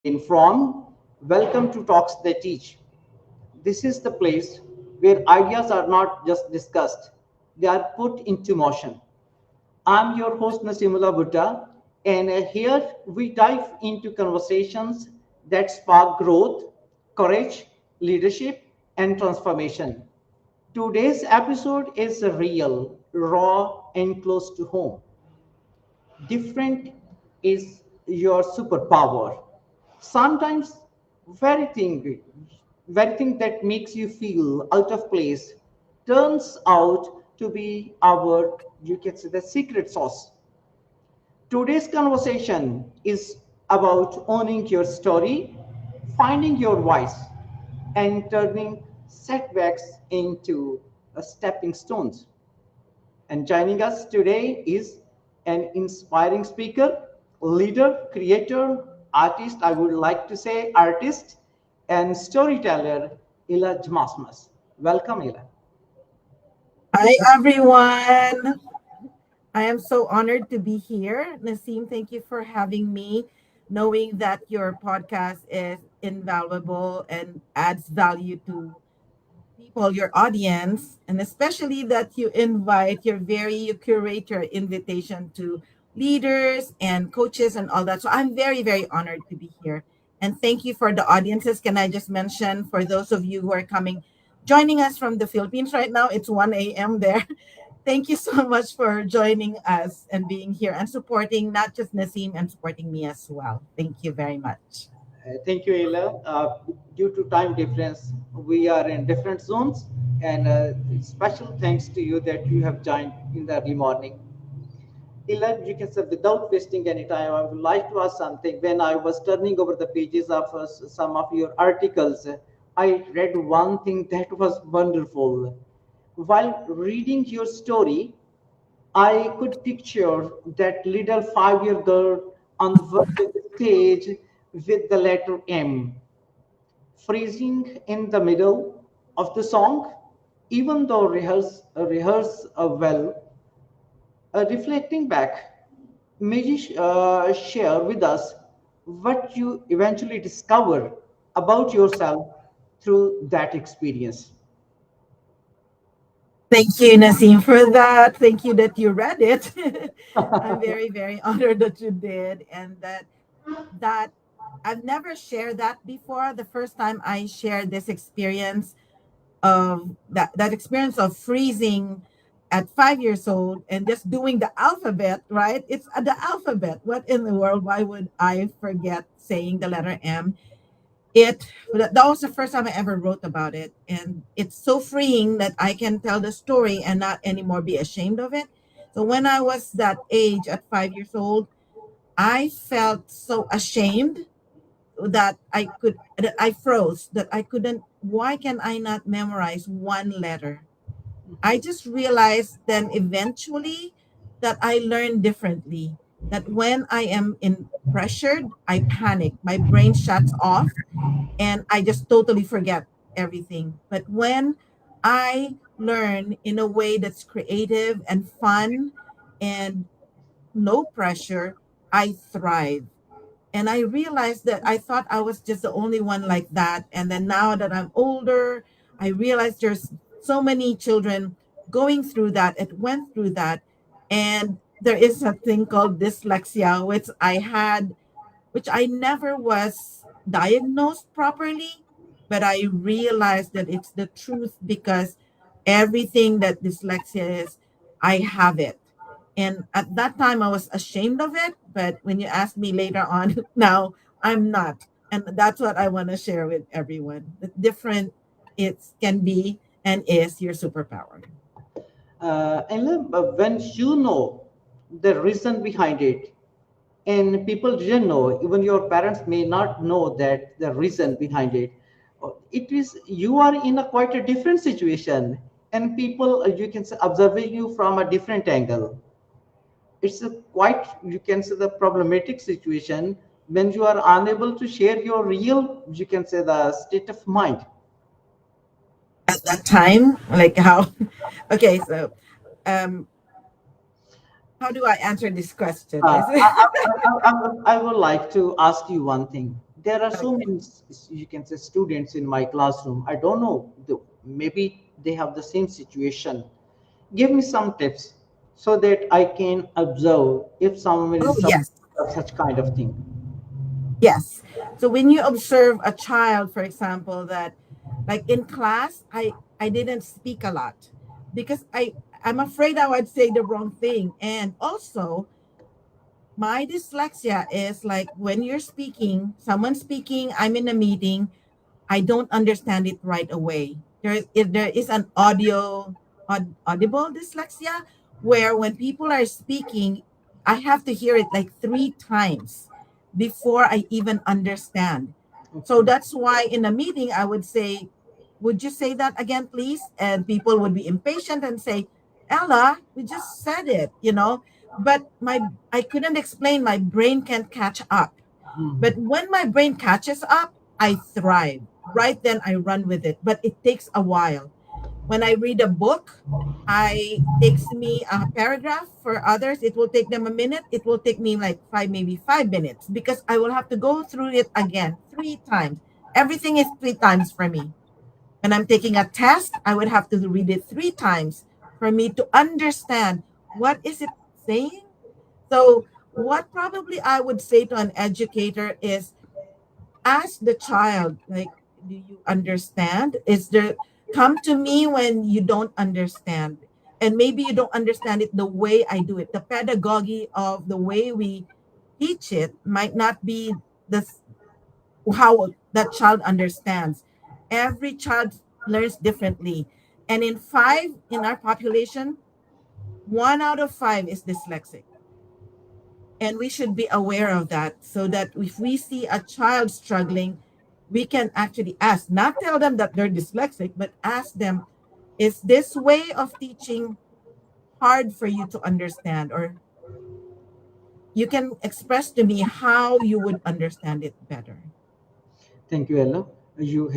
stay informed. Welcome to Talks They Teach. This is the place where ideas are not just discussed, they are put into motion. I'm your host Naseem Bhutta, and here we dive into conversations that spark growth, courage, leadership, and transformation. Today's episode is real, raw, and close to home. Different is your superpower. Sometimes very thing, very thing that makes you feel out of place turns out to be our, you can say, the secret sauce. Today's conversation is about owning your story, finding your voice, and turning setbacks into stepping stones. And joining us today is an inspiring speaker, leader, creator, artist, I would like to say artist, and storyteller, Ela Jamosmos. Welcome, Ela. Hi, everyone. I am so honored to be here. Naseem, thank you for having me. Knowing that your podcast is invaluable and adds value to people, your audience, and especially that you invite your very you curate your invitation to leaders and coaches and all that. So I'm very, very honored to be here. And thank you for the audiences. Can I just mention for those of you who are coming, joining us from the Philippines right now, it's 1 a.m. there. Thank you so much for joining us and being here and supporting not just Naseem and supporting me as well. Thank you very much. Thank you, Ela. Due to time difference, we are in different zones, and special thanks to you that you have joined in the early morning. Ela, you can say without wasting any time, I would like to ask something. When I was turning over the pages of some of your articles, I read one thing that was wonderful. While reading your story, I could picture that little 5 year girl on the stage with the letter M, freezing in the middle of the song, even though rehearse well. Reflecting back, may you share with us what you eventually discover about yourself through that experience? Thank you, Naseem, for that. Thank you that you read it. I'm very, very honored that you did, and that I've never shared that before. The first time I shared this experience of that experience of freezing at 5 years old and just doing the alphabet, right? It's the alphabet. What in the world? Why would I forget saying the letter M? That was the first time I ever wrote about it, and it's so freeing that I can tell the story and not anymore be ashamed of it. So when I was that age at 5 years old, I felt so ashamed that I froze, that I couldn't. Why can I not memorize one letter? I just realized then eventually that I learn differently. That when I am in pressured, I panic. My brain shuts off and I just totally forget everything. But when I learn in a way that's creative and fun and no pressure, I thrive. And I realized that I thought I was just the only one like that. And then now that I'm older, I realized there's so many children going through that, it went through that. And there is a thing called dyslexia, which I never was diagnosed properly, but I realized that it's the truth because everything that dyslexia is, I have it. And at that time, I was ashamed of it. But when you ask me later on, now I'm not. And that's what I want to share with everyone. The different it can be and is your superpower. And when you know the reason behind it, and people didn't know, even your parents may not know that the reason behind it, it is you are in a quite a different situation, and people you can say observing you from a different angle. It's a quite, you can say, the problematic situation when you are unable to share your real, you can say, the state of mind. At that time, like how, okay, so um, how do I answer this question? Uh, Is I, it? I would like to ask you one thing. There are so Okay. many, you can say, students in my classroom. I don't know, maybe they have the same situation. Give me some tips so that I can observe if someone Oh, is suffering yes. of such kind of thing. Yes. So when you observe a child, for example, that like in class, I didn't speak a lot because I'm afraid I would say the wrong thing. And also, my dyslexia is like when you're speaking, someone's speaking, I'm in a meeting, I don't understand it right away. There is an audible dyslexia where when people are speaking, I have to hear it like three times before I even understand. So Okay. that's why in a meeting I would say, "Would you say that again, please?" And people would be impatient and say, "Ella, we just said it," But I couldn't explain. My brain can't catch up. But Hmm. when my brain catches up, I thrive. Right then, I run with it. But it takes a while. When I read a book, I takes me a paragraph. For others, it will take them a minute. It will take me like maybe 5 minutes, because I will have to go through it again three times. Everything is three times for me. When I'm taking a test, I would have to read it three times for me to understand what is it saying. So what probably I would say to an educator is, ask the child, like, do you understand? Is there, come to me when you don't understand. And maybe you don't understand it the way I do it. The pedagogy of the way we teach it might not be the how that child understands. Every child learns differently. And in five in our population, one out of five is dyslexic. And we should be aware of that, so that if we see a child struggling, we can actually ask, not tell them that they're dyslexic, but ask them, is this way of teaching hard for you to understand? Or you can express to me how you would understand it better. Thank you, Ella. You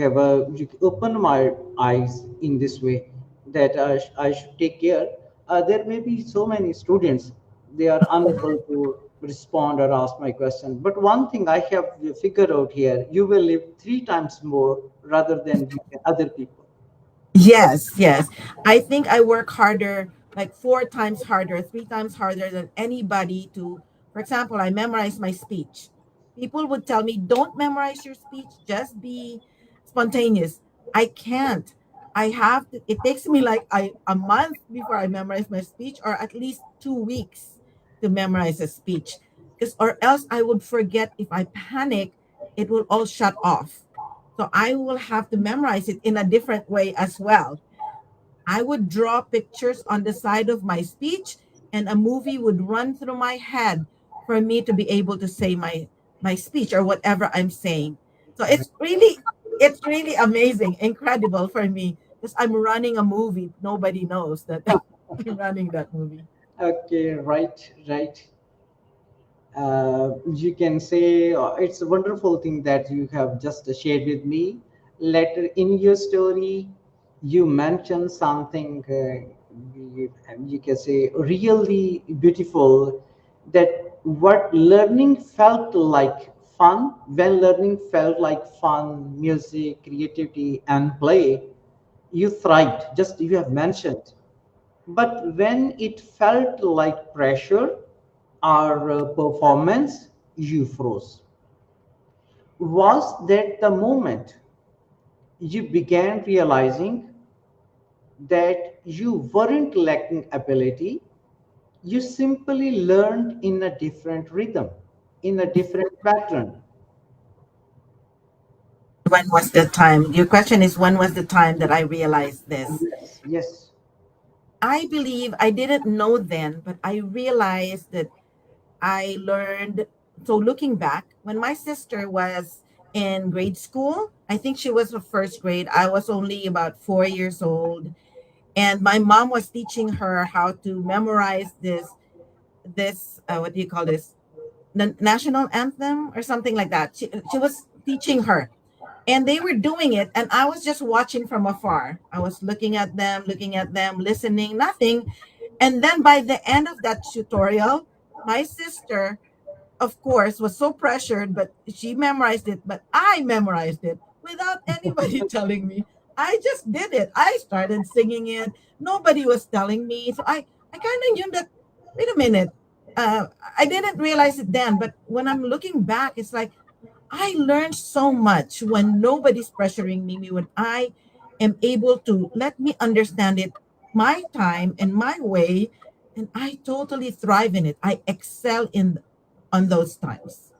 opened my eyes in this way that I should take care. There may be so many students, they are unable to respond or ask my question. But one thing I have figured out here: you will live three times more rather than other people. Yes, yes. I think I work harder, like four times harder, three times harder than anybody to, for example, I memorize my speech. People would tell me, don't memorize your speech, just be spontaneous. I can't. I have to, it takes me like a month before I memorize my speech, or at least 2 weeks to memorize a speech. Because, or else I would forget. If I panic, it will all shut off. So I will have to memorize it in a different way as well. I would draw pictures on the side of my speech, and a movie would run through my head for me to be able to say my speech or whatever I'm saying. So it's really amazing, incredible for me, because I'm running a movie. Nobody knows that I'm running that movie. Okay, right, right. You can say it's a wonderful thing that you have just shared with me. Later in your story, you mentioned something, you can say, really beautiful, that what learning felt like fun, when learning felt like fun, music, creativity, and play, you thrived, just you have mentioned. But when it felt like pressure or performance, you froze. Was that the moment you began realizing that you weren't lacking ability? You simply learned in a different rhythm, in a different pattern. When was the time? Your question is, when was the time that I realized this? Yes, yes. I believe I didn't know then, but I realized that I learned. So looking back, when my sister was in grade school, I think she was the first grade. I was only about 4 years old, and my mom was teaching her how to memorize this what do you call this? The national anthem or something like that. She was teaching her, and they were doing it, and I was just watching from afar. I was looking at them, listening, nothing. And then by the end of that tutorial, my sister of course, was so pressured, but she memorized it, but I memorized it without anybody telling me. I just did it. I started singing it. Nobody was telling me. So I kind of knew that, wait a minute. Uh, I didn't realize it then, but when I'm looking back, it's like I learned so much when nobody's pressuring me, when I am able to let me understand it my time and my way, and I totally thrive in it. I excel in on those times.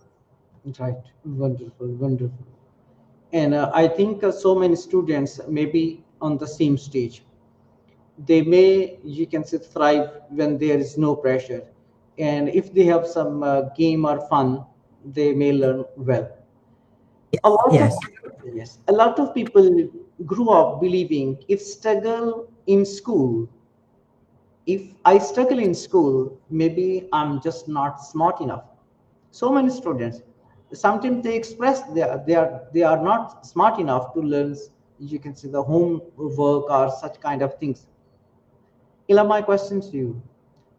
Right. Wonderful. Wonderful. And I think so many students may be on the same stage. They may, you can say, thrive when there is no pressure. And if they have some game or fun, they may learn well. A Yes, lot of yes. yes, a lot of people grew up believing if I struggle in school, maybe I'm just not smart enough. So many students, sometimes they express they are not smart enough to learn, you can say, the homework or such kind of things. Ila, my question to you: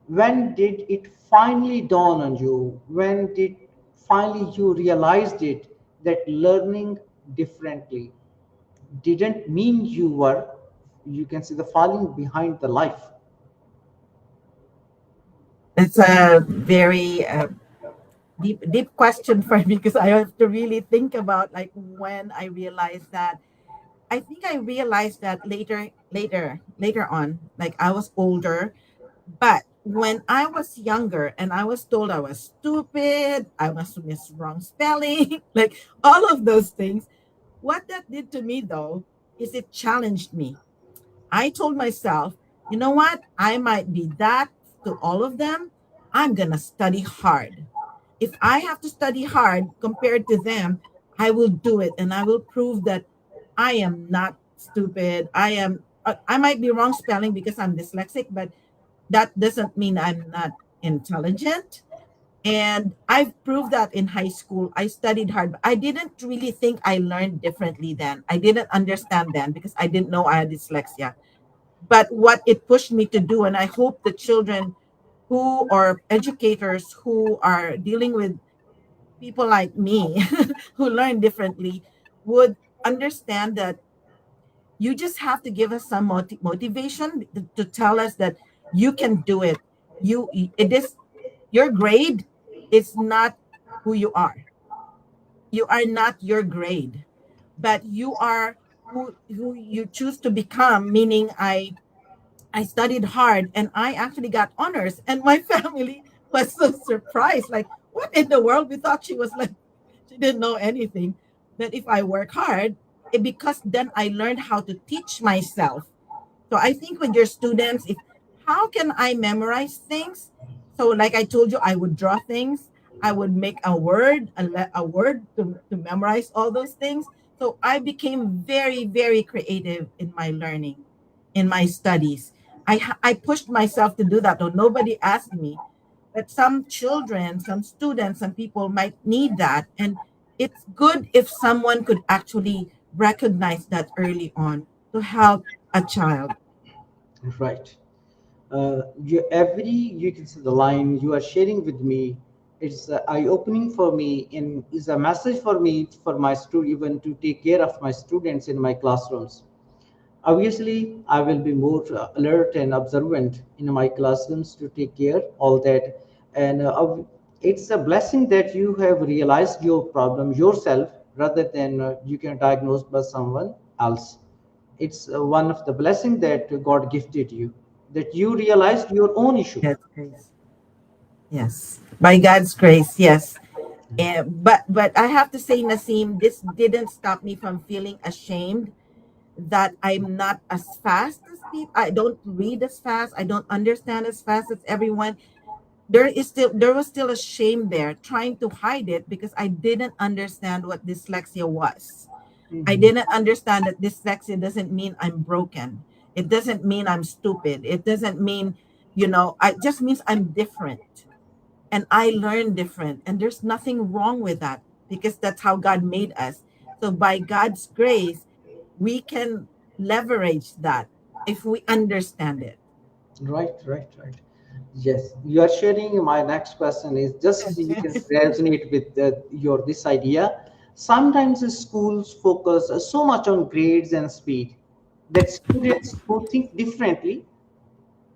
when did it finally dawn on you? When did finally you realized it that learning differently didn't mean you were, you can see, the falling behind the life? It's a very deep question for me because I have to really think about like when I realized that. I think I realized that later on, like I was older. But when I was younger and I was told I was stupid, I was miss wrong spelling, like all of those things, what that did to me though is it challenged me. I told myself, you know what? I might be that to all of them. I'm going to study hard. If I have to study hard compared to them, I will do it and I will prove that I am not stupid. I might be wrong spelling because I'm dyslexic, but that doesn't mean I'm not intelligent. And I've proved that in high school. I studied hard, but I didn't really think I learned differently then. I didn't understand then because I didn't know I had dyslexia. But what it pushed me to do, and I hope the children who are educators who are dealing with people like me who learn differently would understand that you just have to give us some motivation to tell us that you can do it. It is your grade is not who you are. You are not your grade, but you are who you choose to become. Meaning, I studied hard and I actually got honors, and my family was so surprised. Like, what in the world? We thought she was like she didn't know anything. But if I work hard, because then I learned how to teach myself. So I think with your students, if how can I memorize things? So like I told you, I would draw things. I would make a word to memorize all those things. So I became very, very creative in my learning, in my studies. I pushed myself to do that, though nobody asked me. But some children, some students, some people might need that. And it's good if someone could actually recognize that early on to help a child. Right. Every, you can see, the line you are sharing with me, it's eye opening for me and is a message for me, for my student, even to take care of my students in my classrooms. Obviously, I will be more alert and observant in my classrooms to take care all that. And it's a blessing that you have realized your problem yourself rather than you can diagnose by someone else. It's one of the blessing that God gifted you, that you realized your own issue. God's grace. Yes. By God's grace, yes. But I have to say, Naseem, this didn't stop me from feeling ashamed that I'm not as fast as people. I don't read as fast. I don't understand as fast as everyone. There was still a shame there, trying to hide it because I didn't understand what dyslexia was. I Mhm. didn't understand that dyslexia doesn't mean I'm broken. It doesn't mean I'm stupid. It doesn't mean, it just means I'm different and I learn different. And there's nothing wrong with that because that's how God made us. So by God's grace, we can leverage that if we understand it. Right, right, right. Yes, you are sharing. My next question is just you can resonate with your this idea. Sometimes the schools focus so much on grades and speed that students who think differently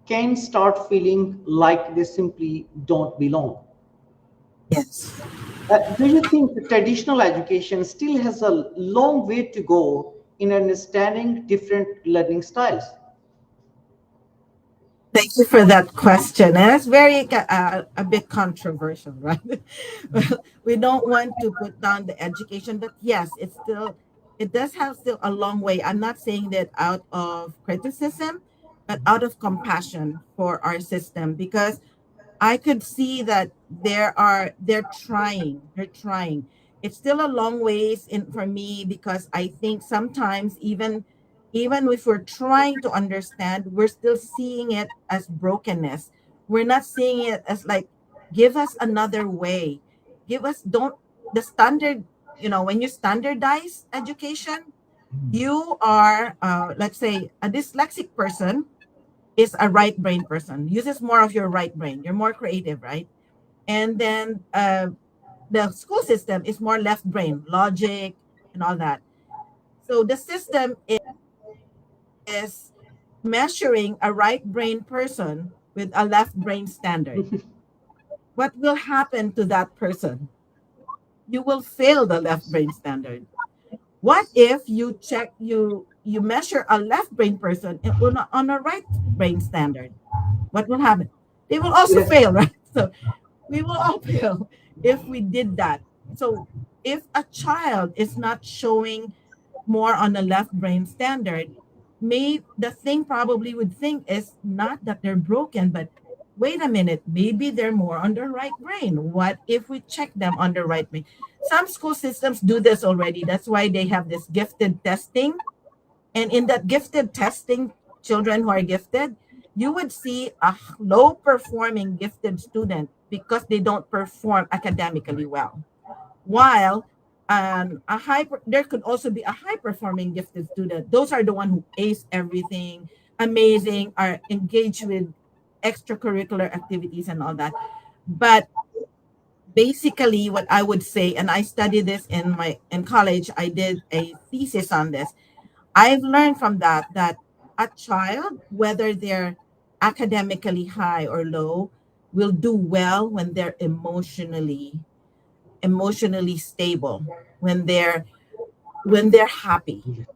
can start feeling like they simply don't belong. Yes. Do you think the traditional education still has a long way to go in understanding different learning styles? Thank you for that question. And it's very a bit controversial, right? Well, we don't want to put down the education, but yes, it does have still a long way. I'm not saying that out of criticism, but out of compassion for our system, because I could see that they're trying. It's still a long ways in for me, because I think sometimes even if we're trying to understand, we're still seeing it as brokenness. We're not seeing it as like, give us another way. Give us don't the standard, when you standardize education, you are let's say a dyslexic person is a right brain person, uses more of your right brain. You're more creative, right? And then the school system is more left brain, logic, and all that. So the system is measuring a right brain person with a left brain standard. What will happen to that person? You will fail the left Yes. brain standard. What if you measure a left brain person on a right brain standard? What will happen? They will also Yes. fail, right? So we will all fail if we did that. So if a child is not showing more on the left brain standard, may the thing probably would think is not that they're broken, but wait a minute, maybe they're more on the right brain. What if we check them on the right brain? Some school systems do this already. That's why they have this gifted testing. And in that gifted testing, children who are gifted, you would see a low performing gifted student because they don't perform academically well. While there could also be a high performing gifted student. Those are the one who ace everything, amazing, are engaged with extracurricular activities and all that. But basically, what I would say, and I studied this in college, I did a thesis on this. I've learned from that a child, whether they're academically high or low, will do well when they're emotionally stable, when they're happy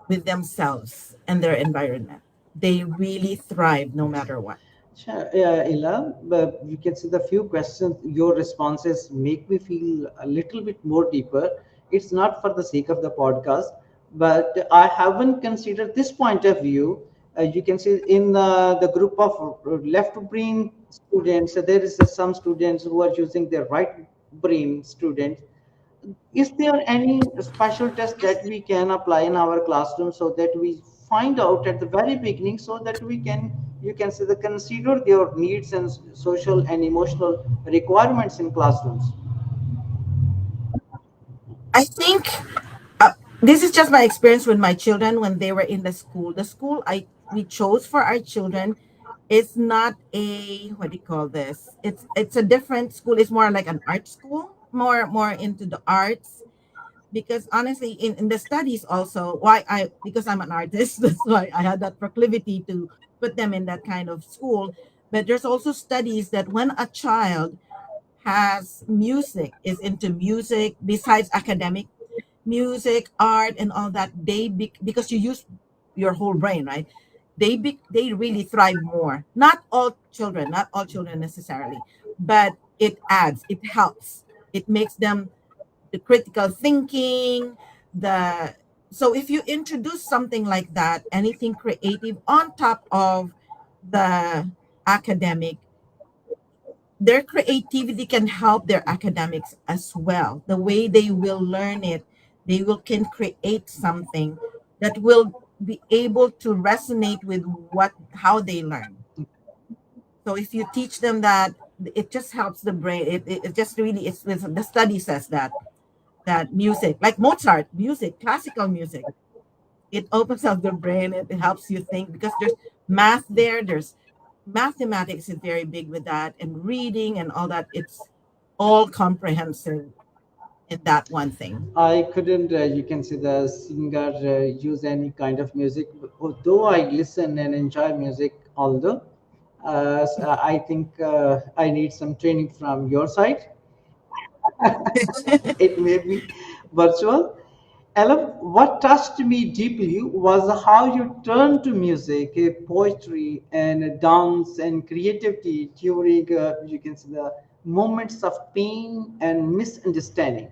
with themselves and their environment. They really thrive no matter what. Sure, Ella, but you can see the few questions, your responses make me feel a little bit more deeper. It's not for the sake of the podcast, but I haven't considered this point of view. You can see in the group of left brain students, there is some students who are using their right brain students. Is there any special test that we can apply in our classroom so that we find out at the very beginning so that we can you can say the consider their needs and social and emotional requirements in classrooms? I think uh, this is just my experience with my children when they were in the school. The school I we chose for our children is not a, what do you call this? It's a different school. It's more like an art school, more into the arts. Because honestly, in the studies also, why I because I'm an artist, that's why I had that proclivity to put them in that kind of school. But there's also studies that when a child has music, is into music besides academic, music, art, and all that, because you use your whole brain, right? They really thrive more. Not all children necessarily, but it helps. It makes them the critical thinking, the so if you introduce something like that, anything creative on top of the academic, their creativity can help their academics as well. The way they will learn it, they will can create something that will be able to resonate with what how they learn. So if you teach them that, it just helps the brain. It just really the study says that music, like Mozart music, classical music, it opens up the brain. It helps you think because there's math there. There's mathematics is very big with that, and reading and all that. It's all comprehensive in that one thing. I couldn't, you can say, the singer use any kind of music, although I listen and enjoy music, although I think I need some training from your side. It may be virtual. Ella, what touched me deeply was how you turned to music, poetry, and dance and creativity during, you can say, the moments of pain and misunderstanding.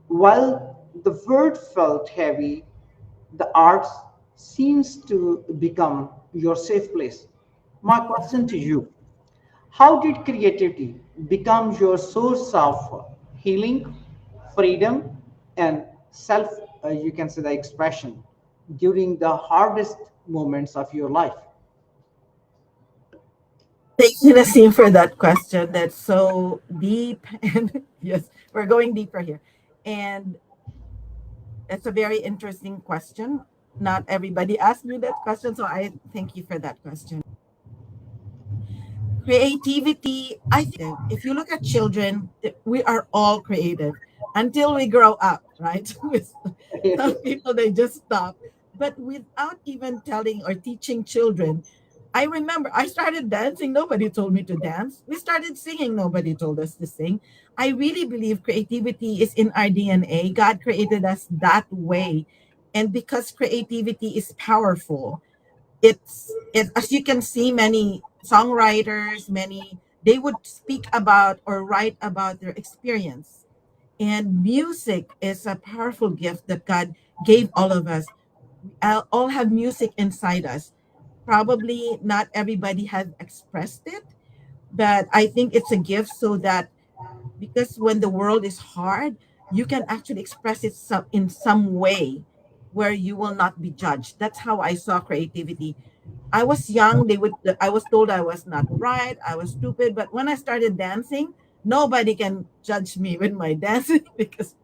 While the word felt heavy, the arts seems to become your safe place. My question to you: how did creativity become your source of healing, freedom, and self, you can say, the expression during the hardest moments of your life? Thank you, Naseem, for that question. That's so deep. And yes, we're going deeper here. And it's a very interesting question. Not everybody asked me that question, so I thank you for that question. Creativity, I think if you look at children, we are all creative until we grow up, right? With some people, they just stop. But without even telling or teaching children, I remember I started dancing. Nobody told me to dance. We started singing. Nobody told us to sing. I really believe creativity is in our DNA. God created us that way. And because creativity is powerful, as you can see, many songwriters, many, they would speak about or write about their experience. And music is a powerful gift that God gave all of us. We all have music inside us. Probably not everybody has expressed it, but I think it's a gift, so that because when the world is hard, you can actually express it in some way where you will not be judged. That's how I saw creativity. I was young, I was told I was not bright, I was stupid, but when I started dancing, nobody can judge me with my dancing because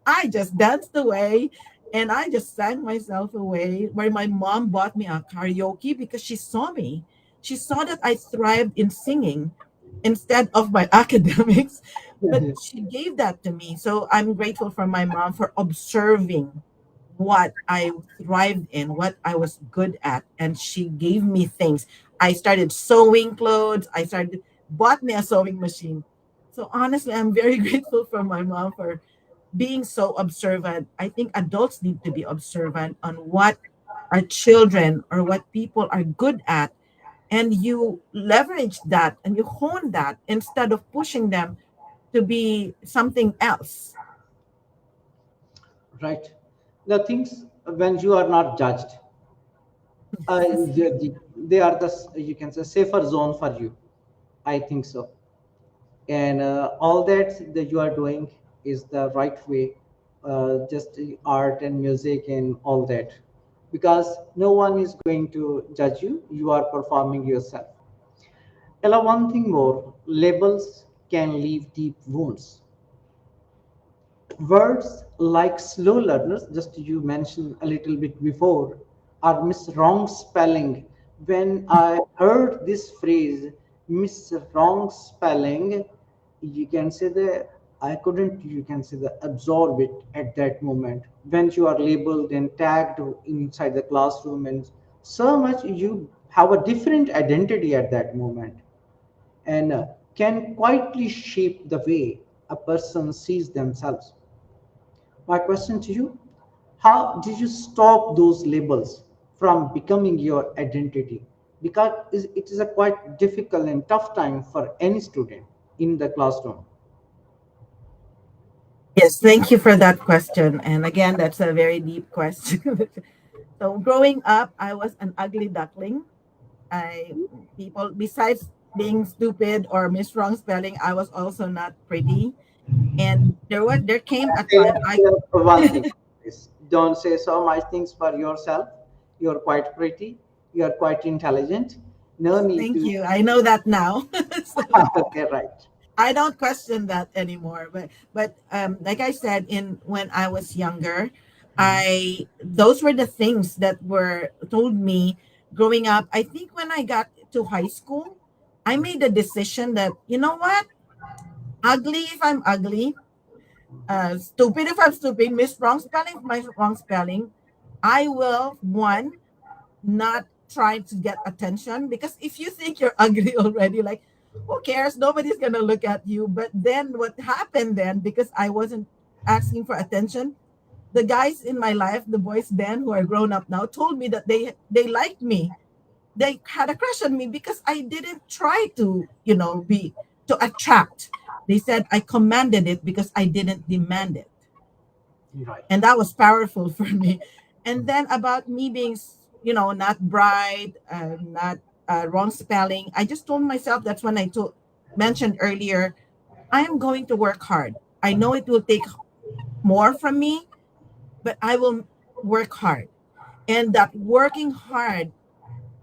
I just danced away and I just sang myself away. Where my mom bought me a karaoke because she saw me. She saw that I thrived in singing instead of my academics, but she gave that to me. So I'm grateful for my mom for observing what I thrived in, what I was good at, and she gave me things. I started sewing clothes. I started bought me a sewing machine. So honestly, I'm very grateful for my mom for being so observant. I think adults need to be observant on what our children or what people are good at, and you leverage that and you hone that instead of pushing them to be something else. Right. The things when you are not judged, they are the, you can say, safer zone for you. I think so. And all that you are doing is the right way, just art and music and all that, because no one is going to judge you. You are performing yourself. Ella, one thing more: labels can leave deep wounds. Words like slow learners, just you mentioned a little bit before, are miss wrong spelling. When I heard this phrase, miss wrong spelling, you can say that I couldn't, you can say that, absorb it at that moment. When you are labeled and tagged inside the classroom, and so much you have a different identity at that moment, and can quietly shape the way a person sees themselves. My question to you: how did you stop those labels from becoming your identity? Because it is a quite difficult and tough time for any student in the classroom. Yes, thank you for that question. And again, that's a very deep question. So growing up, I was an ugly duckling. I People, besides being stupid or miss wrong spelling, I was also not pretty. And there came a Say, time I one thing, please. Don't say so much things for yourself. You're quite pretty. You're quite intelligent. No need thank to. you. I know that now. So Okay, right. I don't question that anymore. But like I said, in when I was younger, I those were the things that were told me growing up. I think when I got to high school, I made a decision that, you know what? Ugly if I'm ugly, stupid if I'm stupid, miss wrong spelling if my wrong spelling, I will, one, not try to get attention, because if you think you're ugly already, like, who cares? Nobody's gonna look at you. But then what happened then, because I wasn't asking for attention, the guys in my life, the boys then who are grown up now, told me that they liked me. They had a crush on me because I didn't try to, be to attract. They said I commanded it because I didn't demand it. Right. And that was powerful for me. And then about me being, not bright, not wrong spelling, I just told myself, that's when I mentioned earlier, I am going to work hard. I know it will take more from me, but I will work hard. And that working hard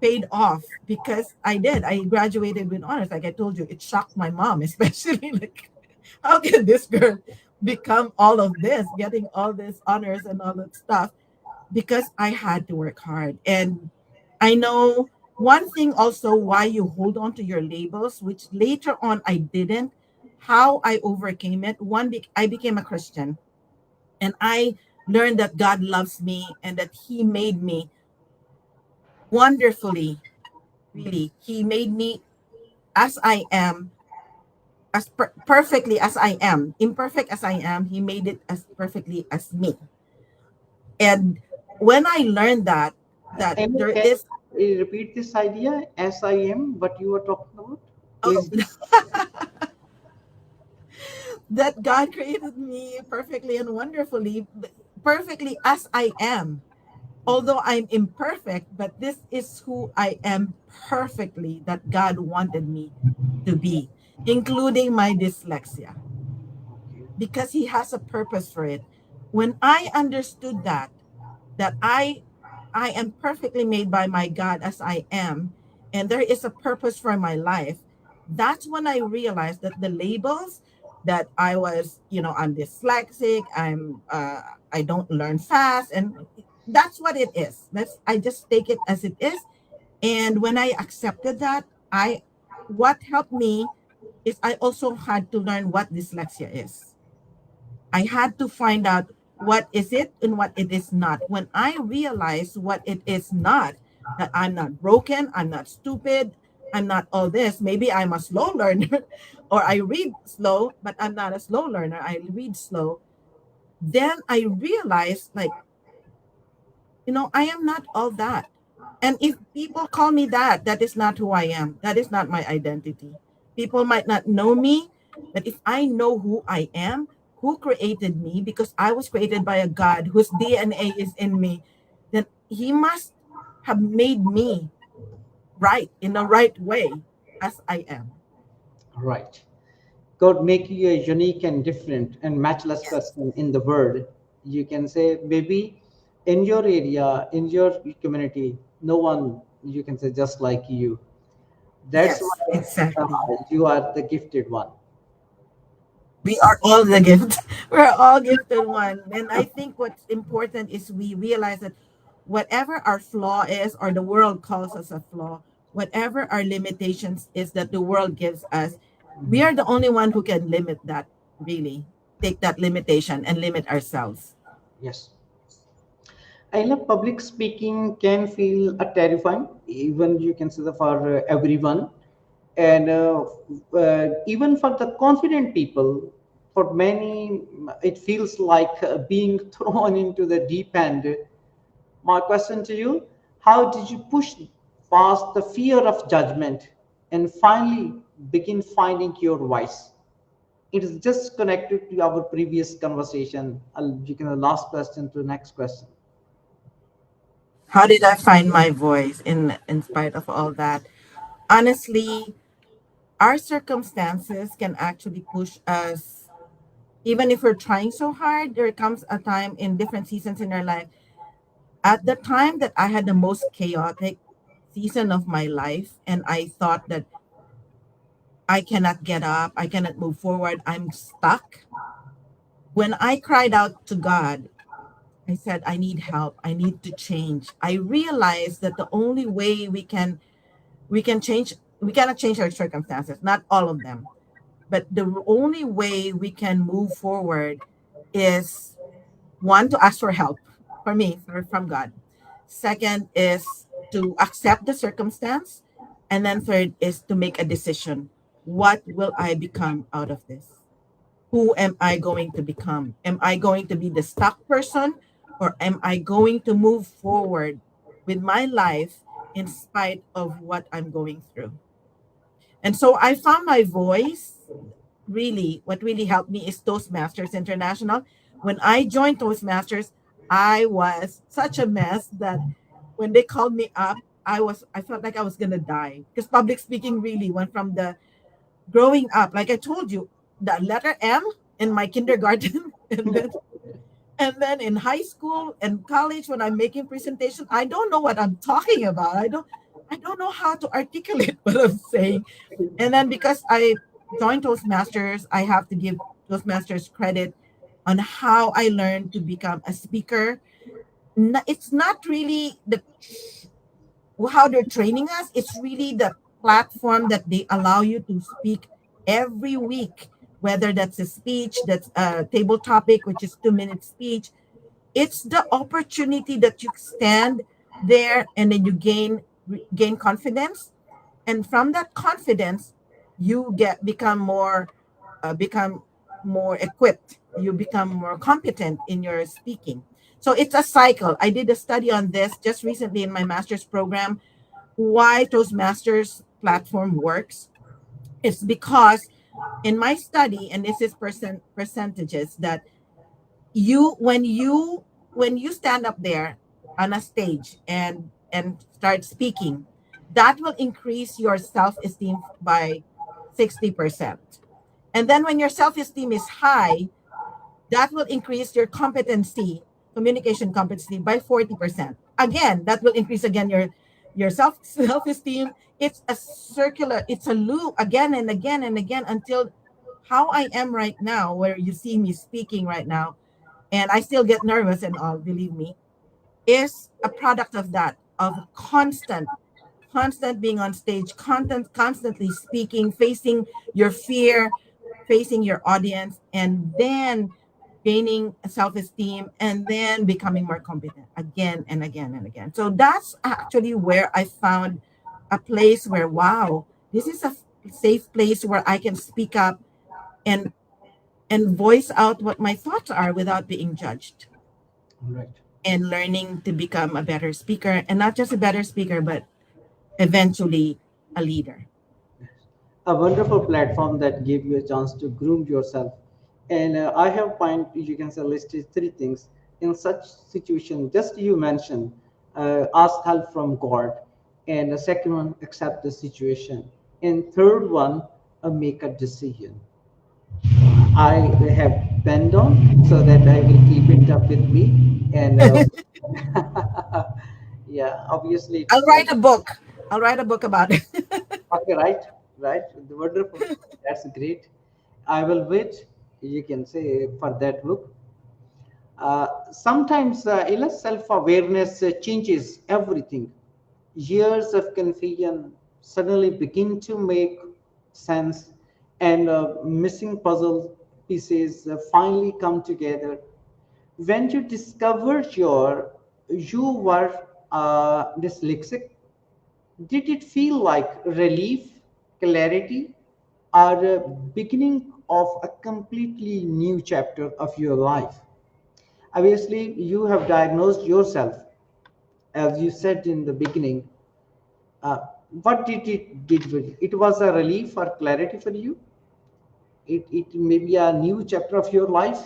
paid off, because I did. I graduated with honors. Like I told you, it shocked my mom, especially like, how can this girl become all of this, getting all this honors and all that stuff? Because I had to work hard. And I know one thing also why you hold on to your labels, which later on I didn't, how I overcame it. One, I became a Christian, and I learned that God loves me and that He made me wonderfully. Really, He made me as I am, as perfectly as I am, imperfect as I am. He made it as perfectly as me. And when I learned that And there can is, you repeat this idea, SIM, what you were talking about? oh, Please. that God created me perfectly and wonderfully, perfectly as I am. Although I'm imperfect, but this is who I am perfectly, that God wanted me to be, including my dyslexia, Okay. because He has a purpose for it. When I understood that I am perfectly made by my God as I am, and there is a purpose for my life. That's when I realized that the labels that I was, I'm dyslexic, I don't learn fast, and that's what it is. I just take it as it is. And when I accepted that, I what helped me is I also had to learn what dyslexia is. I had to find out what is it and what it is not. When I realized what it is not, that I'm not broken, I'm not stupid, I'm not all this. Maybe I'm a slow learner or I read slow, but I'm not a slow learner. I read slow. Then I realized, like, I am not all that. And if people call me that, that is not who I am. That is not my identity. People might not know me, but if I know who I am, who created me, because I was created by a God whose DNA is in me, then He must have made me right in the right way as I am. Right. God make you a unique and different and matchless Yes. person in the world. You can say, maybe in your area, in your community, no one, you can say, just like you. That's Yes, why exactly. you are the gifted one. We are all the gift. We're all gifted one. And I think what's important is we realize that whatever our flaw is, or the world calls us a flaw, whatever our limitations is that the world gives us, we are the only one who can limit that, really. Take that limitation and limit ourselves. Yes. I love public speaking can feel terrifying, even you can say that for everyone, and even for the confident people. For many, it feels like being thrown into the deep end. My question to you: how did you push past the fear of judgment and finally begin finding your voice? It is just connected to our previous conversation. You can last question to the next question. How did I find my voice in spite of all that? Honestly, our circumstances can actually push us. Even if we're trying so hard, there comes a time in different seasons in our life. At the time that I had the most chaotic season of my life, and I thought that I cannot get up, I cannot move forward, I'm stuck. When I cried out to God, I said, I need help, I need to change. I realized that the only way we can We cannot change our circumstances, not all of them. But the only way we can move forward is one, to ask for help, for me, from God. Second is to accept the circumstance. And then third is to make a decision. What will I become out of this? Who am I going to become? Am I going to be the stuck person, or am I going to move forward with my life in spite of what I'm going through? And so I found my voice. Really, what really helped me is Toastmasters International. When I joined Toastmasters, I was such a mess that when they called me up, I felt like I was gonna die, because public speaking really went from the growing up, like I told you, the letter M in my kindergarten, and then in high school and college when I'm making presentation, I don't know what I'm talking about. I don't know how to articulate what I'm saying. And then because I joined Toastmasters, I have to give Toastmasters credit on how I learned to become a speaker. It's not really how they're training us, it's really the platform that they allow you to speak every week, whether that's a speech, that's a table topic, which is 2 minute speech. It's the opportunity that you stand there and then you gain confidence, and from that confidence you get become more equipped, you become more competent in your speaking. So it's a cycle. I did a study on this just recently in my master's program, why Toastmasters platform works. It's because in my study, and this is percentages, that you when you stand up there on a stage and start speaking, that will increase your self-esteem by 60%. And then when your self-esteem is high, that will increase your communication competency by 40%. Again, that will increase again your self-esteem. It's a circular, it's a loop, again and again and again, until how I am right now, where you see me speaking right now, and I still get nervous and all, believe me, is a product of that, of constant being on stage, constantly speaking, facing your fear, facing your audience, and then gaining self-esteem, and then becoming more competent again and again and again. So that's actually where I found a place where, wow, this is a safe place where I can speak up and voice out what my thoughts are without being judged, Right. and learning to become a better speaker, and not just a better speaker, but eventually a leader. A wonderful platform that gave you a chance to groom yourself. And I have find you can say listed three things in such situation. Just you mentioned, ask help from God, and the second one, accept the situation, and third one, make a decision. I have penned on so that I will keep it up with me. And yeah, obviously I'll it's write a book. I'll write a book about it. okay, right, right. Wonderful. That's great. I will wait. You can say for that book. Sometimes illness self-awareness changes everything. Years of confusion suddenly begin to make sense, and missing puzzle pieces finally come together. When you discovered you were dyslexic, did it feel like relief, clarity, or a beginning of a completely new chapter of your life? Obviously, you have diagnosed yourself, as you said in the beginning. Uh, what did it did with it? It was a relief or clarity for you. It may be a new chapter of your life.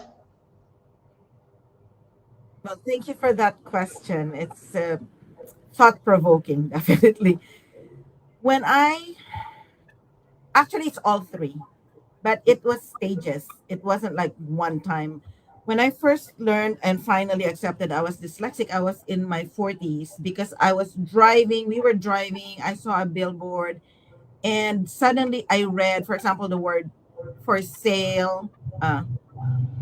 Well, thank you for that question. It's thought provoking, definitely. When I Actually, it's all three, but it was stages. It wasn't like one time. When I first learned and finally accepted I was dyslexic, I was in my 40s, because I was driving. We were driving. I saw a billboard, and suddenly I read, for example, the word for sale, uh,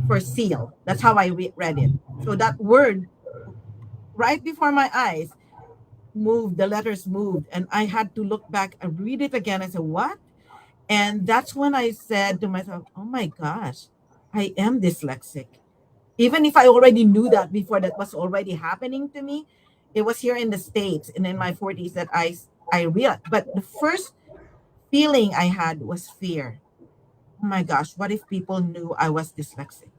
for seal. That's how I read it. So that word right before my eyes. moved, the letters moved, and I had to look back and read it again. I said, "What?" And that's when I said to myself, "Oh my gosh, I am dyslexic." Even if I already knew that before, that was already happening to me. It was here in the States and in my 40s that I realized. But the first feeling I had was fear. Oh my gosh, what if people knew I was dyslexic?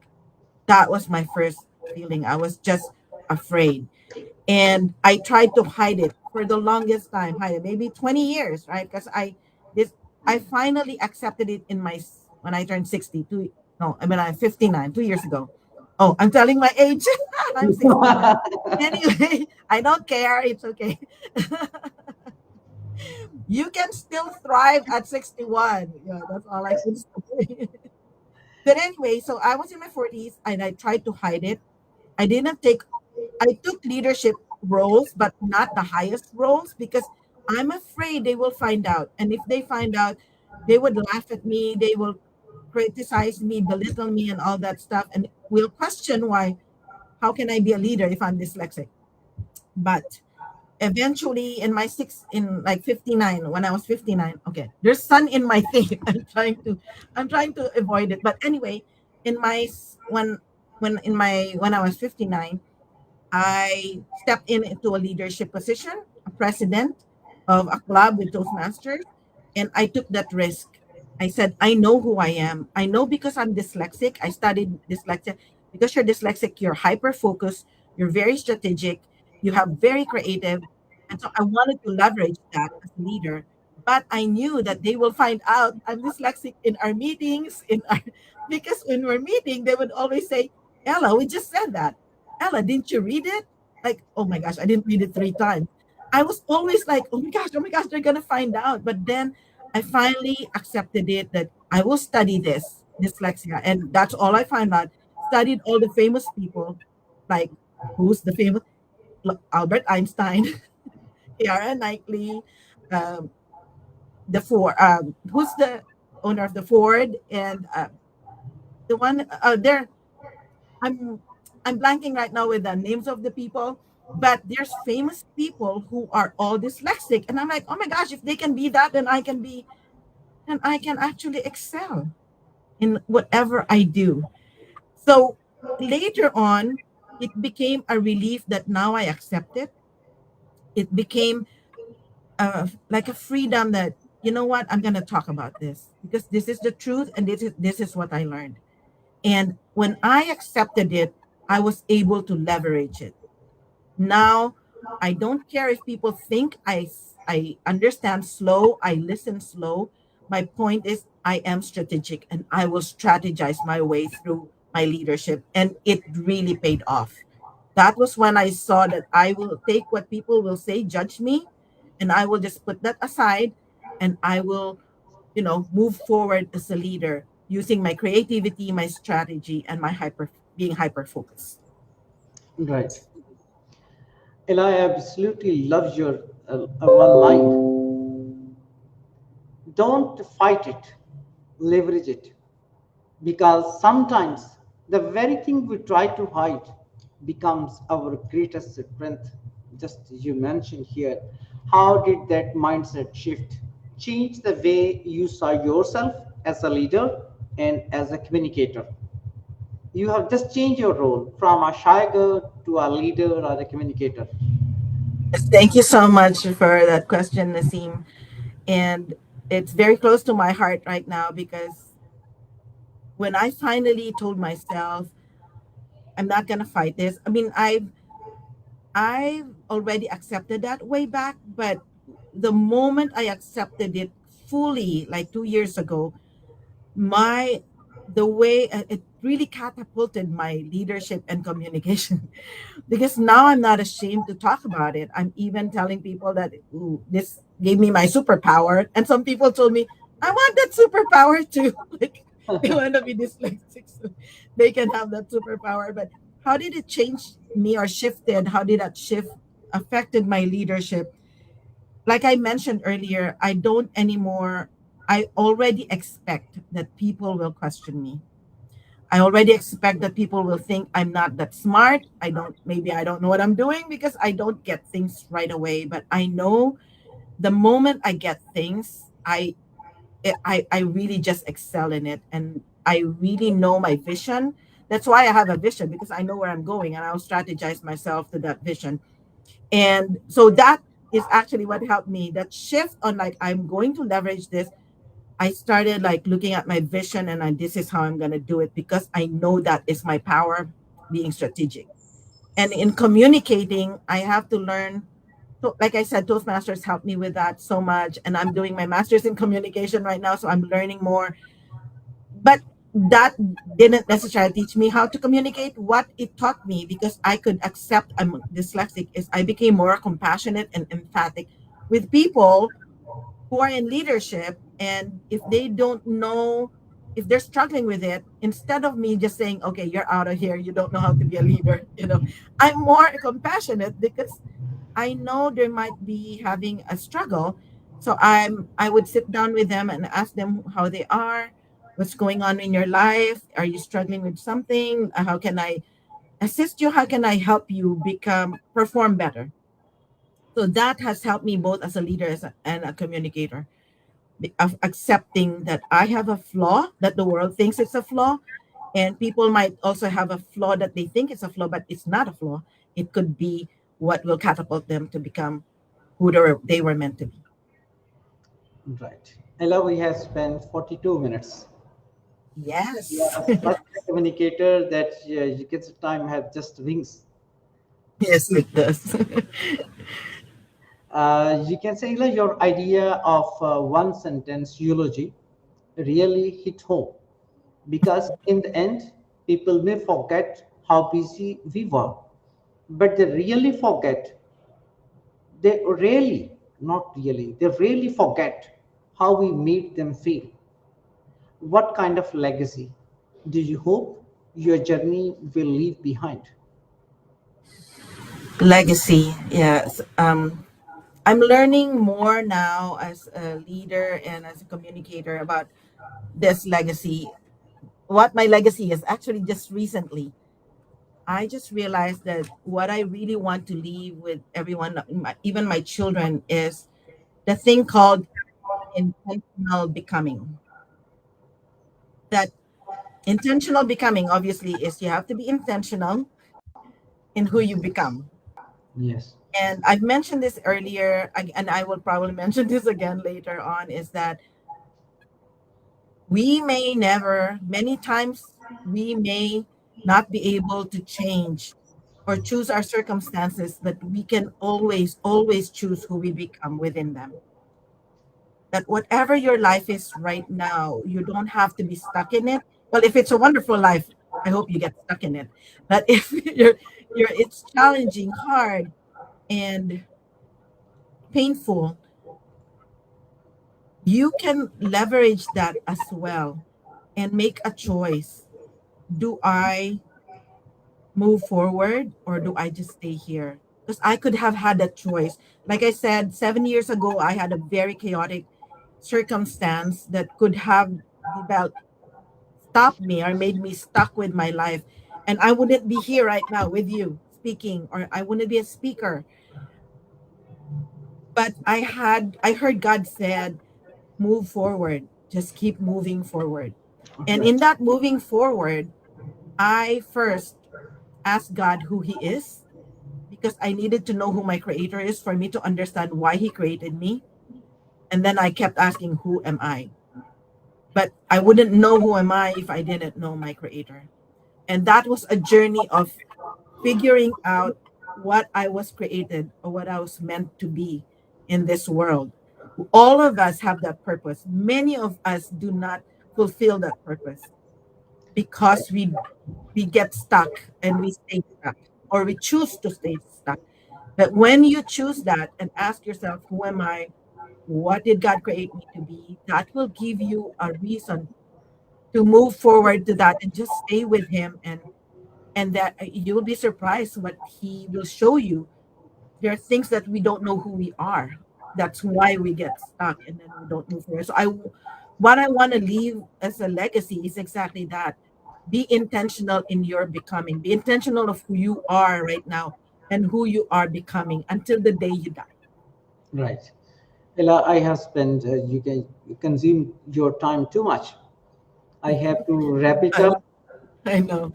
That was my first feeling. I was just afraid. And I tried to hide it for the longest time, hide it, maybe 20 years, right? Because this I finally accepted it in when I turned 62. No, I mean I'm 59, 2 years ago. Oh, I'm telling my age. I'm 61. Anyway, I don't care. It's okay. You can still thrive at 61. Yeah, that's all I can say. But anyway, so I was in my 40s and I tried to hide it. I didn't take I took leadership roles, but not the highest roles because I'm afraid they will find out. And if they find out, they would laugh at me, they will criticize me, belittle me, and all that stuff, and will question why, how can I be a leader if I'm dyslexic? But eventually in like 59, when I was 59, okay, there's sun in my thing. I'm trying to avoid it. But anyway, in my when I was 59, I stepped into a leadership position, a president of a club with Toastmasters, and I took that risk. I said, I know who I am. I know because I'm dyslexic. I studied dyslexia. Because you're dyslexic, you're hyper focused, you're very strategic, you have very creative. And so I wanted to leverage that as a leader. But I knew that they will find out I'm dyslexic in our meetings, because when we're meeting, they would always say, Ella, we just said that. Ella, didn't you read it? Like, oh my gosh, I didn't read it 3 times. I was always like, oh my gosh, they're gonna find out. But then I finally accepted it that I will study this dyslexia, and that's all I found out. Studied all the famous people, like who's the famous Albert Einstein, Kiara Knightley, um, who's the owner of the Ford, and the one there. I'm I'm blanking right now with the names of the people, but there's famous people who are all dyslexic, and I'm like, oh my gosh, if they can be that, then I can actually excel in whatever I do. So later on, it became a relief that now I accept it. It became like a freedom that, you know what, I'm going to talk about this because this is the truth and this is what I learned. And when I accepted it, I was able to leverage it. Now, I don't care if people think I understand slow, I listen slow. My point is I am strategic and I will strategize my way through my leadership, and it really paid off. That was when I saw that I will take what people will say, judge me, and I will just put that aside, and I will, move forward as a leader using my creativity, my strategy, and my being hyper focused. Right. And I absolutely love your one line. Don't fight it, leverage it. Because sometimes the very thing we try to hide becomes our greatest strength. Just as you mentioned here, how did that mindset shift change the way you saw yourself as a leader and as a communicator? You have just changed your role from a shy girl to a leader or a communicator. Yes, thank you so much for that question, Naseem. And it's very close to my heart right now because when I finally told myself, I'm not gonna fight this. I mean, I've already accepted that way back, but the moment I accepted it fully, like 2 years ago, my the way it really catapulted my leadership and communication. Because now I'm not ashamed to talk about it. I'm even telling people that, ooh, this gave me my superpower. And some people told me, I want that superpower too. Like they want to be dyslexic so they can have that superpower. But how did it change me or shifted? How did that shift affected my leadership? Like I mentioned earlier, I don't anymore. I already expect that people will question me. I already expect that people will think I'm not that smart. Maybe I don't know what I'm doing because I don't get things right away. But I know the moment I get things, I really just excel in it, and I really know my vision. That's why I have a vision, because I know where I'm going and I'll strategize myself to that vision. And so that is actually what helped me. That shift on, like, I'm going to leverage this. I started like looking at my vision, and this is how I'm going to do it, because I know that is my power, being strategic. And in communicating, I have to learn. So, like I said, Toastmasters helped me with that so much. And I'm doing my master's in communication right now. So I'm learning more. But that didn't necessarily teach me how to communicate. What it taught me, because I could accept I'm dyslexic, is I became more compassionate and emphatic with people who are in leadership. And if they don't know, if they're struggling with it, instead of me just saying, okay, you're out of here, you don't know how to be a leader, I'm more compassionate, because I know they might be having a struggle. So I would sit down with them and ask them how they are, what's going on in your life, are you struggling with something, how can I assist you, how can I help you become perform better. So that has helped me both as a leader and a communicator, of accepting that I have a flaw, that the world thinks it's a flaw, and people might also have a flaw that they think it's a flaw, but it's not a flaw. It could be what will catapult them to become who they were meant to be. Right. Ella, we have spent 42 minutes. Yes. Yeah, such a communicator that you get the time have just wings. Yes, it does. You can say like, your idea of one sentence eulogy really hit home, because in the end, people may forget how busy we were, but they really, not really, they really forget how we made them feel. What kind of legacy do you hope your journey will leave behind? Legacy, yes. I'm learning more now as a leader and as a communicator about this legacy. What my legacy is actually, just recently, I just realized that what I really want to leave with everyone, even my children, is the thing called intentional becoming. That intentional becoming, obviously, is you have to be intentional in who you become. Yes. And I've mentioned this earlier, and I will probably mention this again later on, is that we may never, many times, we may not be able to change or choose our circumstances, but we can always, always choose who we become within them. That whatever your life is right now, you don't have to be stuck in it. Well, if it's a wonderful life, I hope you get stuck in it. But if it's challenging, hard, and painful, you can leverage that as well and make a choice. Do I move forward, or do I just stay here? Because I could have had that choice. Like I said, 7 years ago, I had a very chaotic circumstance that could have developed, stopped me, or made me stuck with my life. And I wouldn't be here right now with you speaking, or I wouldn't be a speaker. But I heard God said, move forward, just keep moving forward. And in Right. that moving forward, I first asked God who He is, because I needed to know who my creator is for me to understand why He created me. And then I kept asking, who am I? But I wouldn't know who am I if I didn't know my creator. And that was a journey of figuring out what I was created, or what I was meant to be in this world. All of us have that purpose. Many of us do not fulfill that purpose, because we get stuck and we stay stuck, or we choose to stay stuck. But when you choose that and ask yourself, who am I? What did God create me to be? That will give you a reason to move forward to that and just stay with Him, and that you'll be surprised what He will show you. There are things that we don't know who we are. That's why we get stuck and then we don't move forward. So what I want to leave as a legacy is exactly that. be intentional in your becoming. Be intentional of who you are right now and who you are becoming until the day you die. Right. Ella, I have spent, you consume your time too much. I have to wrap it I, up. I know.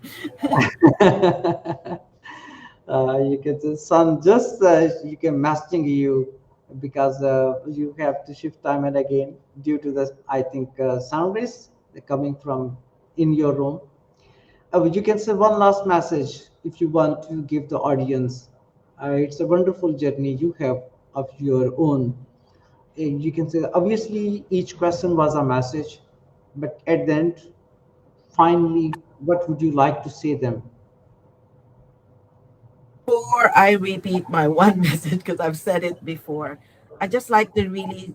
You can just son just you can messaging you because you have to shift time and again due to the I think sound rays coming from in your room. You can say one last message if you want to give the audience. It's a wonderful journey you have of your own. You can say obviously each question was a message, but at the end, finally, what would you like to say them? Before I repeat my one message, because I've said it before, I just like to really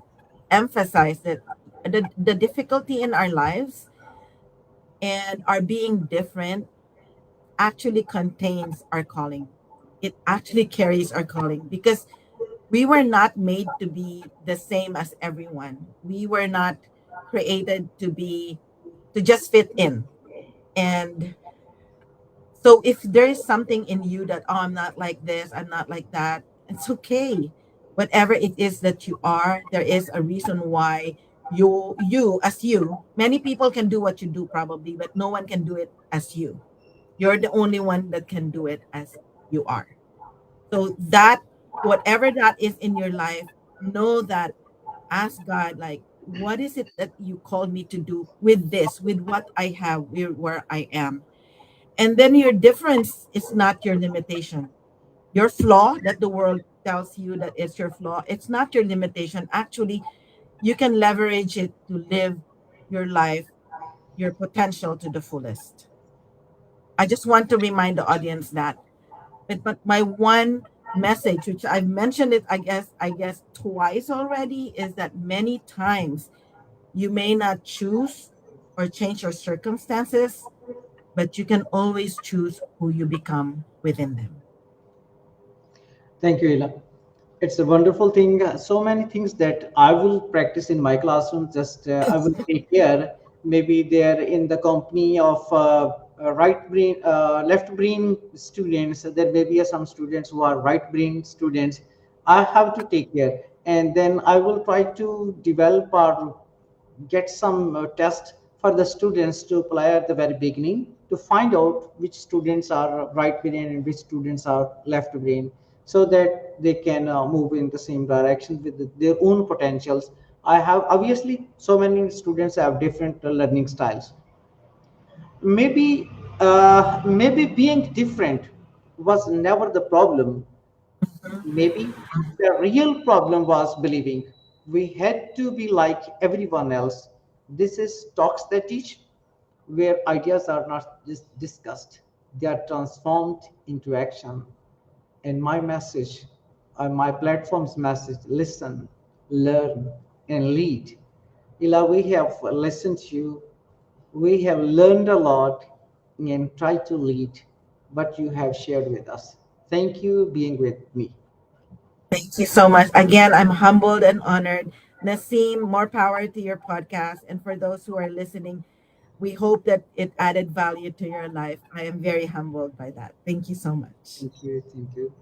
emphasize that the difficulty in our lives and our being different actually contains our calling. It actually carries our calling because we were not made to be the same as everyone. We were not created to just fit in. And so if there is something in you that, oh, I'm not like this, I'm not like that, it's okay. Whatever it is that you are, there is a reason why you, many people can do what you do probably, but no one can do it as you. You're the only one that can do it as you are. So that whatever that is in your life, know that, ask God, like, what is it that you called me to do with this, with what I have, where I am? And then your difference is not your limitation. Your flaw that the world tells you that it's your flaw, it's not your limitation. Actually, you can leverage it to live your life, your potential to the fullest. I just want to remind the audience that. But my one message, which I've mentioned it, I guess twice already, is that many times you may not choose or change your circumstances, but you can always choose who you become within them. Thank you, Ella. It's a wonderful thing. So many things that I will practice in my classroom. Just I will take care. Maybe they're in the company of right brain, left brain students. There may be some students who are right brain students. I have to take care, and then I will try to develop or get some test for the students to apply at the very beginning to find out which students are right brain and which students are left brain so that they can move in the same direction with their own potentials. I have obviously so many students have different learning styles. Maybe being different was never the problem. Maybe the real problem was believing we had to be like everyone else. This is Talks That Teach, where ideas are not just discussed, they are transformed into action. And my message, my platform's message, listen, learn, and lead. Ila, we have listened to you, we have learned a lot, and tried to lead what you have shared with us. Thank you being with me. Thank you so much. Again, I'm humbled and honored. Naseem, more power to your podcast. And for those who are listening, we hope that it added value to your life. I am very humbled by that. Thank you so much. Thank you. Thank you.